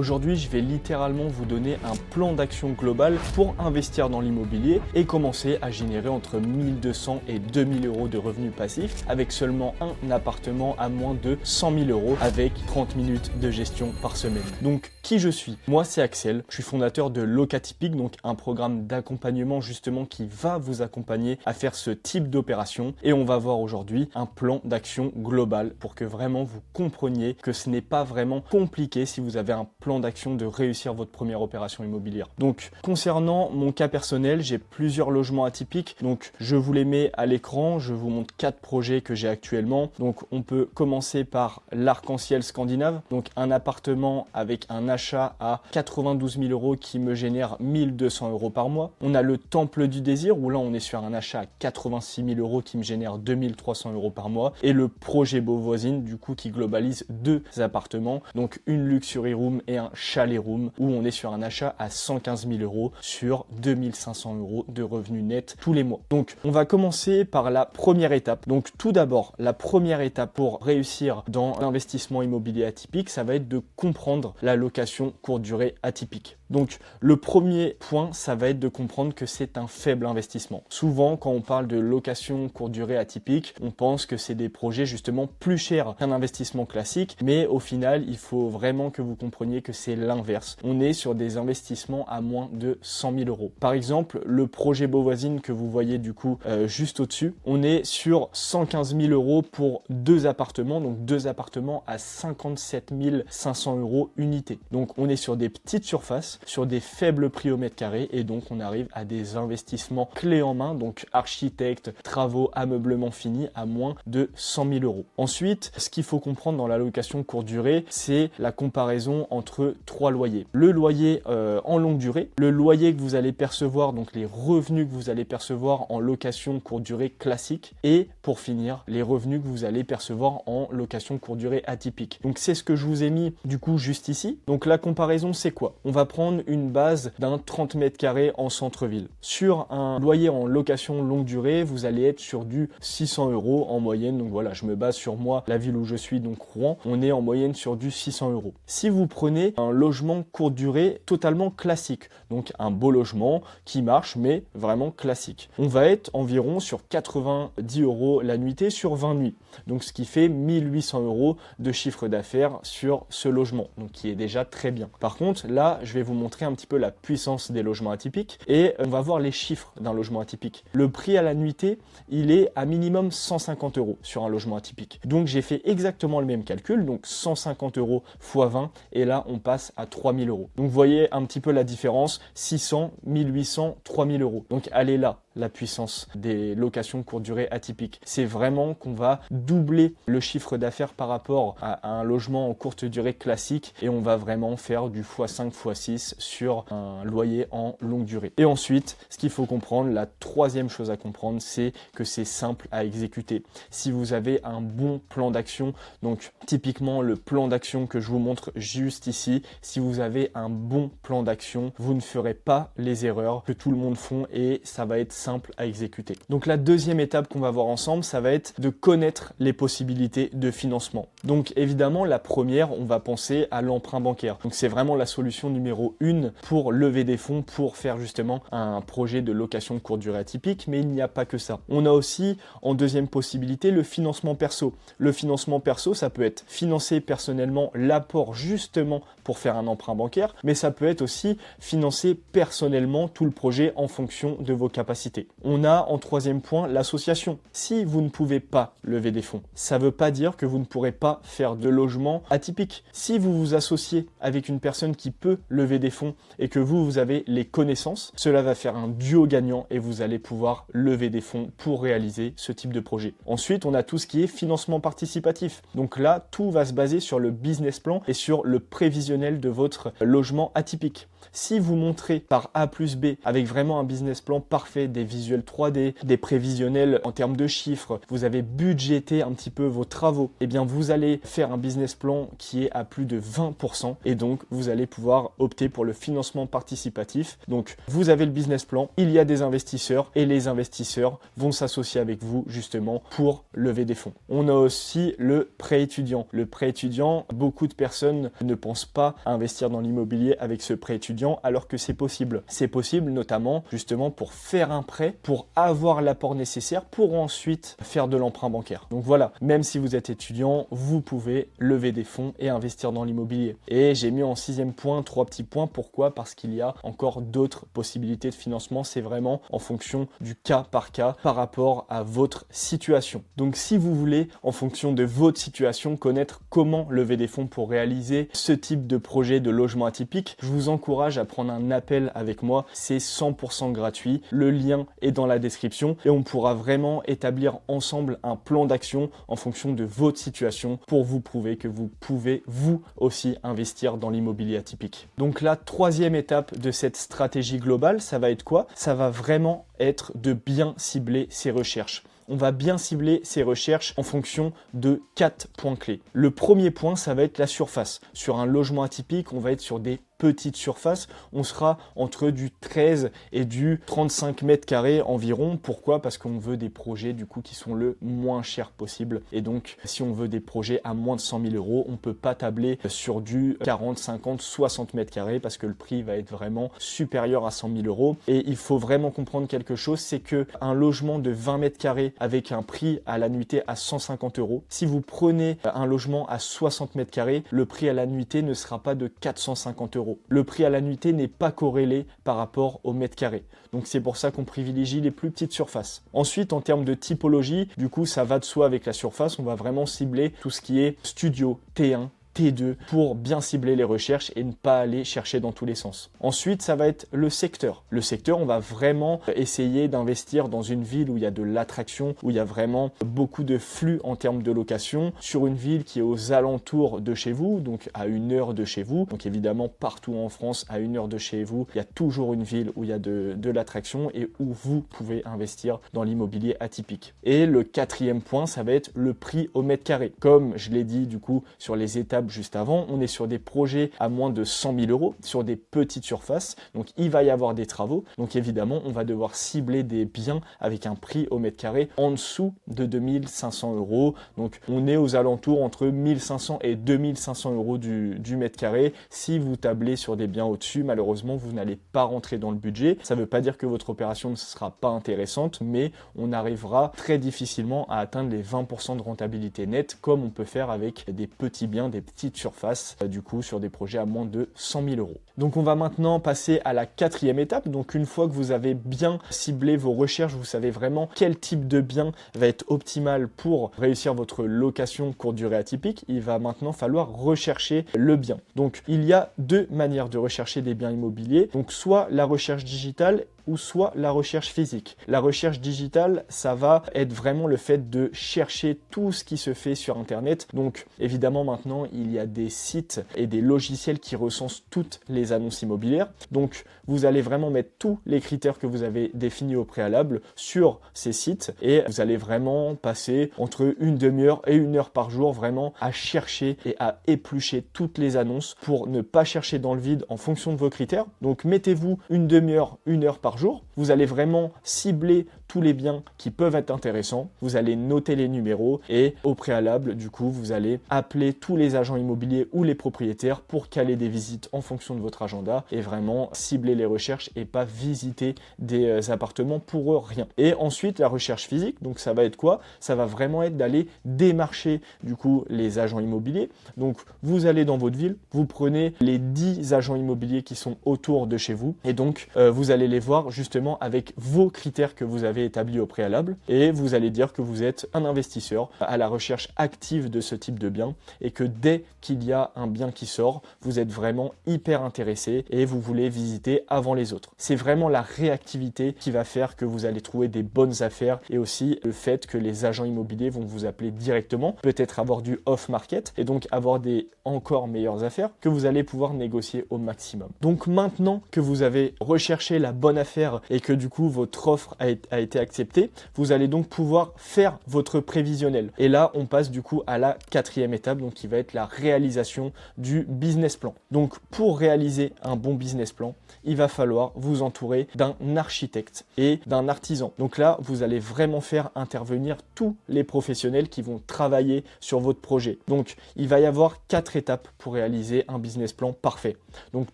Aujourd'hui, je vais littéralement vous donner un plan d'action global pour investir dans l'immobilier et commencer à générer entre 1200 et 2000 euros de revenus passifs avec seulement un appartement à moins de 100 000 euros avec 30 minutes de gestion par semaine. Donc, qui je suis? Moi, c'est Axel. Je suis fondateur de Locatypique, donc un programme d'accompagnement justement qui va vous accompagner à faire ce type d'opération. Et on va voir aujourd'hui un plan d'action global pour que vraiment vous compreniez que ce n'est pas vraiment compliqué si vous avez un plan d'action de réussir votre première opération immobilière. Donc, concernant mon cas personnel, j'ai plusieurs logements atypiques. Donc, je vous les mets à l'écran. Je vous montre 4 projets que j'ai actuellement. Donc, on peut commencer par l'Arc-en-Ciel scandinave. Donc, un appartement avec un achat à 92 000 euros qui me génère 1200 euros par mois. On a le Temple du Désir où là, on est sur un achat à 86 000 euros qui me génère 2300 euros par mois. Et le projet Beauvoisine, du coup, qui globalise 2 appartements. Donc, une luxury room et un chalet room où on est sur un achat à 115 000 euros sur 2500 euros de revenus nets tous les mois. Donc, on va commencer par la première étape. Donc, tout d'abord, la première étape pour réussir dans l'investissement immobilier atypique, ça va être de comprendre la location courte durée atypique. Donc, le premier point, ça va être de comprendre que c'est un faible investissement. Souvent, quand on parle de location courte durée atypique, on pense que c'est des projets justement plus chers qu'un investissement classique, mais au final, il faut vraiment que vous compreniez que c'est l'inverse. On est sur des investissements à moins de 100 000 euros. Par exemple, le projet Beauvoisine que vous voyez du coup juste au-dessus, on est sur 115 000 euros pour 2 appartements, donc 2 appartements à 57 500 euros unité. Donc, on est sur des petites surfaces, sur des faibles prix au mètre carré et donc on arrive à des investissements clés en main, donc architecte, travaux, ameublement fini à moins de 100 000 euros. Ensuite, ce qu'il faut comprendre dans la location courte durée, c'est la comparaison entre 3 loyers. Le loyer en longue durée, le loyer que vous allez percevoir, donc les revenus que vous allez percevoir en location courte durée classique et pour finir, les revenus que vous allez percevoir en location courte durée atypique. Donc c'est ce que je vous ai mis du coup juste ici. Donc la comparaison, c'est quoi? On va prendre une base d'un 30 mètres carrés en centre-ville. Sur un loyer en location longue durée, vous allez être sur du 600 euros en moyenne. Donc voilà, je me base sur moi, la ville où je suis, donc Rouen. On est en moyenne sur du 600 euros. Si vous prenez un logement courte durée totalement classique, donc un beau logement qui marche, mais vraiment classique, on va être environ sur 90 euros la nuitée sur 20 nuits. Donc ce qui fait 1800 euros de chiffre d'affaires sur ce logement, donc qui est déjà très bien. Par contre, là, je vais vous montrer un petit peu la puissance des logements atypiques et on va voir les chiffres d'un logement atypique. Le prix à la nuitée, il est à minimum 150 euros sur un logement atypique. Donc j'ai fait exactement le même calcul, donc 150 euros x 20 et là on passe à 3000 euros. Donc vous voyez un petit peu la différence, 600, 1800, 3000 euros. Donc elle est là, la puissance des locations courte durée atypiques. C'est vraiment qu'on va doubler le chiffre d'affaires par rapport à un logement en courte durée classique et on va vraiment faire du x5, x6 sur un loyer en longue durée. Et ensuite, ce qu'il faut comprendre, la troisième chose à comprendre, c'est que c'est simple à exécuter. Si vous avez un bon plan d'action, donc typiquement le plan d'action que je vous montre juste ici, si vous avez un bon plan d'action, vous ne ferez pas les erreurs que tout le monde font et ça va être simple à exécuter. Donc la deuxième étape qu'on va voir ensemble, ça va être de connaître les possibilités de financement. Donc évidemment, la première, on va penser à l'emprunt bancaire. Donc c'est vraiment la solution numéro 1 pour lever des fonds, pour faire justement un projet de location de courte durée atypique, mais il n'y a pas que ça. On a aussi en deuxième possibilité le financement perso. Le financement perso, ça peut être financer personnellement l'apport justement pour faire un emprunt bancaire, mais ça peut être aussi financer personnellement tout le projet en fonction de vos capacités. On a en troisième point l'association. Si vous ne pouvez pas lever des fonds, ça ne veut pas dire que vous ne pourrez pas faire de logement atypique. Si vous vous associez avec une personne qui peut lever des fonds et que vous avez les connaissances, cela va faire un duo gagnant et vous allez pouvoir lever des fonds pour réaliser ce type de projet. Ensuite, on a tout ce qui est financement participatif. Donc là, tout va se baser sur le business plan et sur le prévisionnel de votre logement atypique. Si vous montrez par A plus B avec vraiment un business plan parfait, des des visuels 3D, des prévisionnels en termes de chiffres, vous avez budgété un petit peu vos travaux, eh bien vous allez faire un business plan qui est à plus de 20% et donc vous allez pouvoir opter pour le financement participatif. Donc vous avez le business plan, il y a des investisseurs et les investisseurs vont s'associer avec vous justement pour lever des fonds. On a aussi le prêt étudiant. Le prêt étudiant, beaucoup de personnes ne pensent pas à investir dans l'immobilier avec ce prêt étudiant alors que c'est possible. C'est possible notamment justement pour faire un prêt, pour avoir l'apport nécessaire pour ensuite faire de l'emprunt bancaire. Donc voilà, même si vous êtes étudiant, vous pouvez lever des fonds et investir dans l'immobilier. Et j'ai mis en 6e point 3 petits points. Pourquoi? Parce qu'il y a encore d'autres possibilités de financement. C'est vraiment en fonction du cas par cas par rapport à votre situation. Donc si vous voulez, en fonction de votre situation, connaître comment lever des fonds pour réaliser ce type de projet de logement atypique, je vous encourage à prendre un appel avec moi. C'est 100% gratuit. Le lien est dans la description et on pourra vraiment établir ensemble un plan d'action en fonction de votre situation pour vous prouver que vous pouvez vous aussi investir dans l'immobilier atypique. Donc la 3e étape de cette stratégie globale, ça va être quoi? Ça va vraiment être de bien cibler ses recherches. On va bien cibler ses recherches en fonction de 4 points clés. Le premier point, ça va être la surface. Sur un logement atypique, on va être sur des petites surfaces, on sera entre du 13 et du 35 mètres carrés environ. Pourquoi? Parce qu'on veut des projets du coup qui sont le moins cher possible. Et donc, si on veut des projets à moins de 100 000 euros, on ne peut pas tabler sur du 40, 50, 60 mètres carrés parce que le prix va être vraiment supérieur à 100 000 euros. Et il faut vraiment comprendre quelque chose, c'est que un logement de 20 mètres carrés avec un prix à la nuitée à 150 euros, si vous prenez un logement à 60 mètres carrés, le prix à la nuitée ne sera pas de 450 euros. Le prix à la nuitée n'est pas corrélé par rapport au mètre carré. Donc c'est pour ça qu'on privilégie les plus petites surfaces. Ensuite, en termes de typologie, du coup, ça va de soi avec la surface. On va vraiment cibler tout ce qui est studio, T1, T2 pour bien cibler les recherches et ne pas aller chercher dans tous les sens. Ensuite, ça va être le secteur. Le secteur, on va vraiment essayer d'investir dans une ville où il y a de l'attraction, où il y a vraiment beaucoup de flux en termes de location, sur une ville qui est aux alentours de chez vous, donc à 1 heure de chez vous. Donc évidemment, partout en France, à 1 heure de chez vous, il y a toujours une ville où il y a de l'attraction et où vous pouvez investir dans l'immobilier atypique. Et le 4e point, ça va être le prix au mètre carré. Comme je l'ai dit du coup sur les étapes juste avant, on est sur des projets à moins de 100 000 euros, sur des petites surfaces, donc il va y avoir des travaux, donc évidemment on va devoir cibler des biens avec un prix au mètre carré en dessous de 2500 euros, donc on est aux alentours entre 1500 et 2500 euros du mètre carré. Si vous tablez sur des biens au-dessus, malheureusement vous n'allez pas rentrer dans le budget. Ça ne veut pas dire que votre opération ne sera pas intéressante, mais on arrivera très difficilement à atteindre les 20% de rentabilité nette comme on peut faire avec des petits biens, des petites surfaces, du coup sur des projets à moins de 100 000 euros. Donc on va maintenant passer à la 4e étape. Donc une fois que vous avez bien ciblé vos recherches, vous savez vraiment quel type de bien va être optimal pour réussir votre location courte durée atypique, il va maintenant falloir rechercher le bien. Donc il y a 2 manières de rechercher des biens immobiliers. Donc soit la recherche digitale ou soit la recherche physique. La recherche digitale, ça va être vraiment le fait de chercher tout ce qui se fait sur Internet. Donc évidemment maintenant, il y a des sites et des logiciels qui recensent toutes les annonces immobilières. Donc vous allez vraiment mettre tous les critères que vous avez définis au préalable sur ces sites et vous allez vraiment passer entre une demi-heure et 1 heure par jour vraiment à chercher et à éplucher toutes les annonces pour ne pas chercher dans le vide en fonction de vos critères. Donc mettez-vous une demi-heure, 1 heure par jour. Vous allez vraiment cibler tous les biens qui peuvent être intéressants. Vous allez noter les numéros et au préalable, du coup, vous allez appeler tous les agents immobiliers ou les propriétaires pour caler des visites en fonction de votre agenda et vraiment cibler les recherches et pas visiter des appartements pour rien. Et ensuite, la recherche physique, donc ça va être quoi? Ça va vraiment être d'aller démarcher du coup les agents immobiliers. Donc vous allez dans votre ville, vous prenez les 10 agents immobiliers qui sont autour de chez vous et donc vous allez les voir justement avec vos critères que vous avez avez établi au préalable et vous allez dire que vous êtes un investisseur à la recherche active de ce type de bien et que dès qu'il y a un bien qui sort, vous êtes vraiment hyper intéressé et vous voulez visiter avant les autres. C'est vraiment la réactivité qui va faire que vous allez trouver des bonnes affaires et aussi le fait que les agents immobiliers vont vous appeler directement, peut-être avoir du off-market et donc avoir des encore meilleures affaires que vous allez pouvoir négocier au maximum. Donc maintenant que vous avez recherché la bonne affaire et que du coup votre offre a été acceptée, vous allez donc pouvoir faire votre prévisionnel. Et là, on passe du coup à la quatrième étape, donc qui va être la réalisation du business plan. Donc pour réaliser un bon business plan, il va falloir vous entourer d'un architecte et d'un artisan. Donc là, vous allez vraiment faire intervenir tous les professionnels qui vont travailler sur votre projet. Donc il va y avoir 4 étapes pour réaliser un business plan parfait. Donc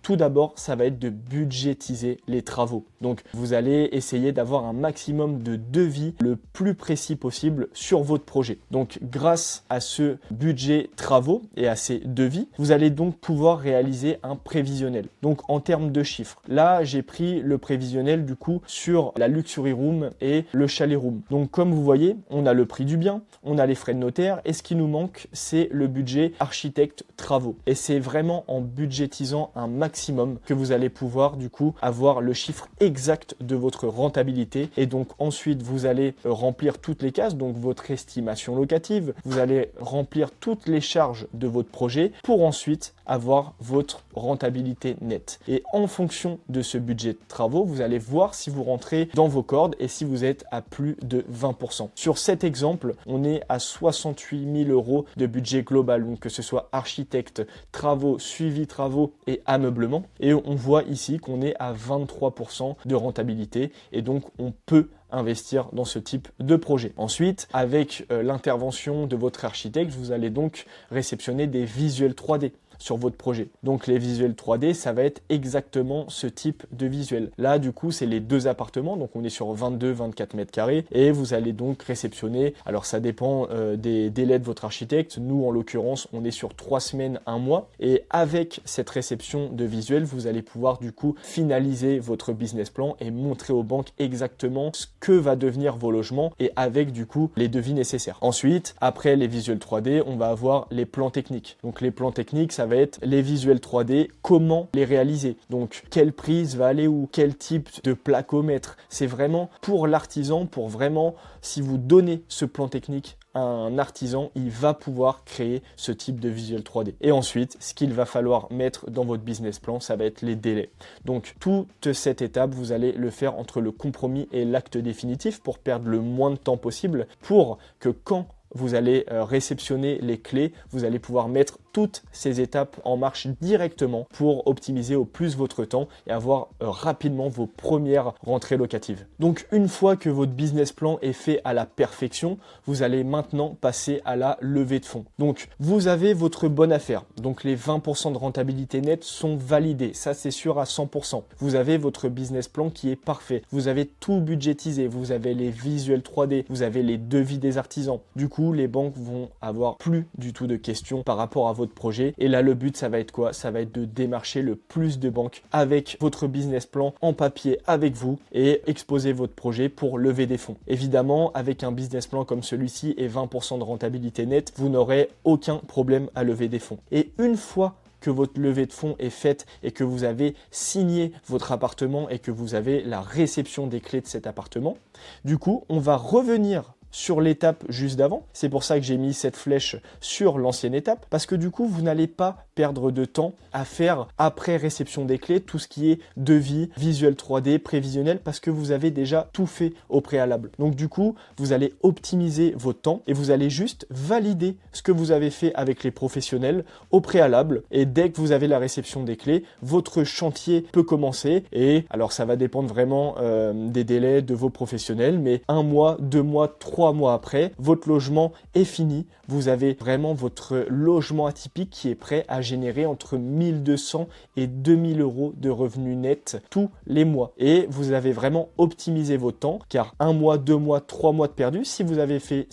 tout d'abord, ça va être de budgétiser les travaux. Donc vous allez essayer d'avoir un maximum de devis le plus précis possible sur votre projet. Donc grâce à ce budget travaux et à ces devis, vous allez donc pouvoir réaliser un prévisionnel. Donc en termes de chiffres, là j'ai pris le prévisionnel du coup sur la luxury room et le chalet room. Donc comme vous voyez, on a le prix du bien, on a les frais de notaire et ce qui nous manque, c'est le budget architecte travaux. Et c'est vraiment en budgétisant un maximum que vous allez pouvoir du coup avoir le chiffre exact de votre rentabilité et donc ensuite vous allez remplir toutes les cases, donc votre estimation locative, vous allez remplir toutes les charges de votre projet pour ensuite avoir votre rentabilité nette. Et en fonction de ce budget de travaux, vous allez voir si vous rentrez dans vos cordes et si vous êtes à plus de 20%. Sur cet exemple, on est à 68 000 € de budget global, donc que ce soit architecte, travaux, suivi travaux et ameublement. Et on voit ici qu'on est à 23% de rentabilité et donc on peut investir dans ce type de projet. Ensuite, avec l'intervention de votre architecte, vous allez donc réceptionner des visuels 3D sur votre projet. Donc les visuels 3D, ça va être exactement ce type de visuel. Là, du coup, c'est les 2 appartements. Donc on est sur 22-24 mètres carrés et vous allez donc réceptionner. Alors ça dépend des délais de votre architecte. Nous, en l'occurrence, on est sur 3 semaines, 1 mois. Et avec cette réception de visuels, vous allez pouvoir du coup finaliser votre business plan et montrer aux banques exactement ce que va devenir vos logements et avec du coup les devis nécessaires. Ensuite, après les visuels 3D, on va avoir les plans techniques. Donc les plans techniques, ça va être les visuels 3D, comment les réaliser. Donc, quelle prise va aller où, quel type de placomètre. C'est vraiment pour l'artisan, pour vraiment, si vous donnez ce plan technique à un artisan, il va pouvoir créer ce type de visuel 3D. Et ensuite, ce qu'il va falloir mettre dans votre business plan, ça va être les délais. Donc, toute cette étape, vous allez le faire entre le compromis et l'acte définitif pour perdre le moins de temps possible pour que quand vous allez réceptionner les clés, vous allez pouvoir mettre toutes ces étapes en marche directement pour optimiser au plus votre temps et avoir rapidement vos premières rentrées locatives. Donc une fois que votre business plan est fait à la perfection, vous allez maintenant passer à la levée de fonds. Donc vous avez votre bonne affaire, donc les 20% de rentabilité nette sont validés, ça c'est sûr à 100%. Vous avez votre business plan qui est parfait, vous avez tout budgétisé, vous avez les visuels 3D, vous avez les devis des artisans. Du coup, les banques vont avoir plus du tout de questions par rapport à votre projet. Et là, le but, ça va être quoi? Ça va être de démarcher le plus de banques avec votre business plan en papier avec vous et exposer votre projet pour lever des fonds. Évidemment, avec un business plan comme celui-ci et 20% de rentabilité nette, vous n'aurez aucun problème à lever des fonds. Et une fois que votre levée de fonds est faite et que vous avez signé votre appartement et que vous avez la réception des clés de cet appartement, du coup, on va revenir sur l'étape juste d'avant. C'est pour ça que j'ai mis cette flèche sur l'ancienne étape, parce que du coup, vous n'allez pas perdre de temps à faire après réception des clés tout ce qui est devis, visuel 3D, prévisionnel, parce que vous avez déjà tout fait au préalable. Donc du coup, vous allez optimiser votre temps et vous allez juste valider ce que vous avez fait avec les professionnels au préalable. Et dès que vous avez la réception des clés, votre chantier peut commencer. Et alors, ça va dépendre vraiment des délais de vos professionnels, mais 1 mois, 2 mois, 3 3 mois après, votre logement est fini. Vous avez vraiment votre logement atypique qui est prêt à générer entre 1200 et 2000 euros de revenus nets tous les mois. Et vous avez vraiment optimisé vos temps, car 1 mois, 2 mois, 3 mois de perdu, si vous aviez fait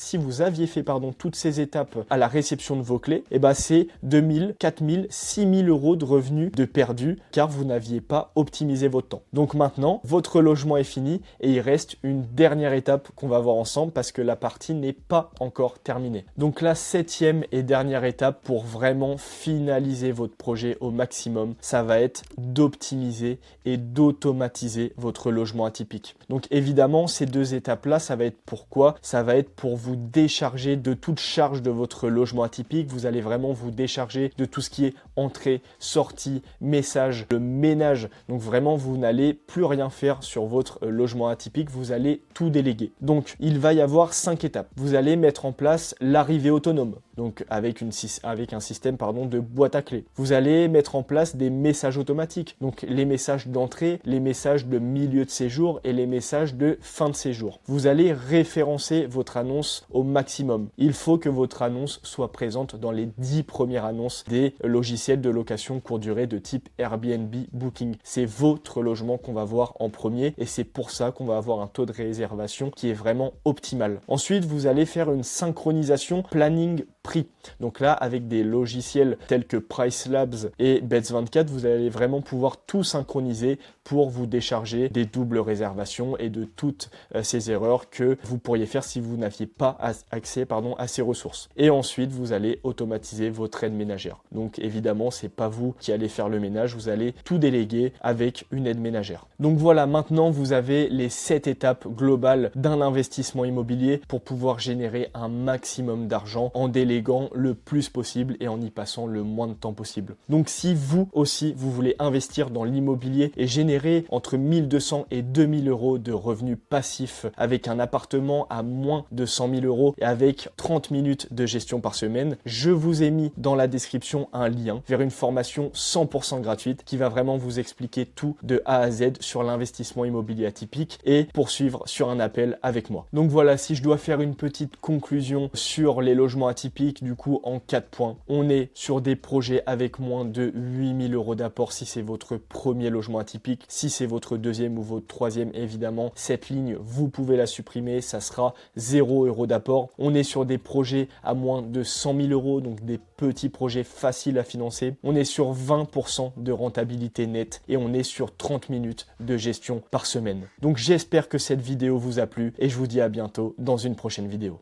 toutes ces étapes à la réception de vos clés, et ben c'est 2000, 4000, 6000 euros de revenus de perdu, car vous n'aviez pas optimisé votre temps. Donc maintenant, votre logement est fini et il reste une dernière étape qu'on va voir ensemble parce que la partie n'est pas encore terminée. Donc la 7e et dernière étape pour vraiment finaliser votre projet au maximum, ça va être d'optimiser et d'automatiser votre logement atypique. Donc évidemment, ces 2 étapes-là, ça va être pourquoi? Ça va être pour vous décharger de toute charge de votre logement atypique. Vous allez vraiment vous décharger de tout ce qui est entrée, sortie, message, le ménage. Donc vraiment, vous n'allez plus rien faire sur votre logement atypique. Vous allez tout déléguer. Donc, il va y avoir 5 étapes. Vous allez mettre en place l'arrivée autonome. Donc, avec un système de boîte à clés. Vous allez mettre en place des messages automatiques. Donc, les messages d'entrée, les messages de milieu de séjour et les messages de fin de séjour. Vous allez référencer votre annonce au maximum. Il faut que votre annonce soit présente dans les 10 premières annonces des logiciels de location courte durée de type Airbnb, Booking. C'est votre logement qu'on va voir en premier et c'est pour ça qu'on va avoir un taux de réservation qui est vraiment optimal. Ensuite, vous allez faire une synchronisation planning-prix. Donc là, avec des logiciels tels que PriceLabs et Bets24, vous allez vraiment pouvoir tout synchroniser pour vous décharger des doubles réservations et de toutes ces erreurs que vous pourriez faire si vous n'aviez pas accès à ces ressources. Et ensuite, vous allez automatiser votre aide ménagère. Donc évidemment, c'est pas vous qui allez faire le ménage, vous allez tout déléguer avec une aide ménagère. Donc voilà, maintenant vous avez les 7 étapes globales d'un investissement immobilier pour pouvoir générer un maximum d'argent en déléguant le plus possible et en y passant le moins de temps possible. Donc si vous aussi, vous voulez investir dans l'immobilier et générer entre 1200 et 2000 euros de revenus passifs avec un appartement à moins de 100 000 euros et avec 30 minutes de gestion par semaine, je vous ai mis dans la description un lien vers une formation 100% gratuite qui va vraiment vous expliquer tout de A à Z sur l'investissement immobilier atypique et poursuivre sur un appel avec moi. Donc voilà, si je dois faire une petite conclusion sur les logements atypiques, du coup en 4 points, on est sur des projets avec moins de 8000 euros d'apport si c'est votre premier logement atypique. Si c'est votre deuxième ou votre troisième, évidemment, cette ligne, vous pouvez la supprimer, ça sera 0 euros d'apport. On est sur des projets à moins de 100 000 euros, donc des petits projets faciles à financer. On est sur 20% de rentabilité nette et on est sur 30 minutes de gestion par semaine. Donc j'espère que cette vidéo vous a plu et je vous dis à bientôt dans une prochaine vidéo.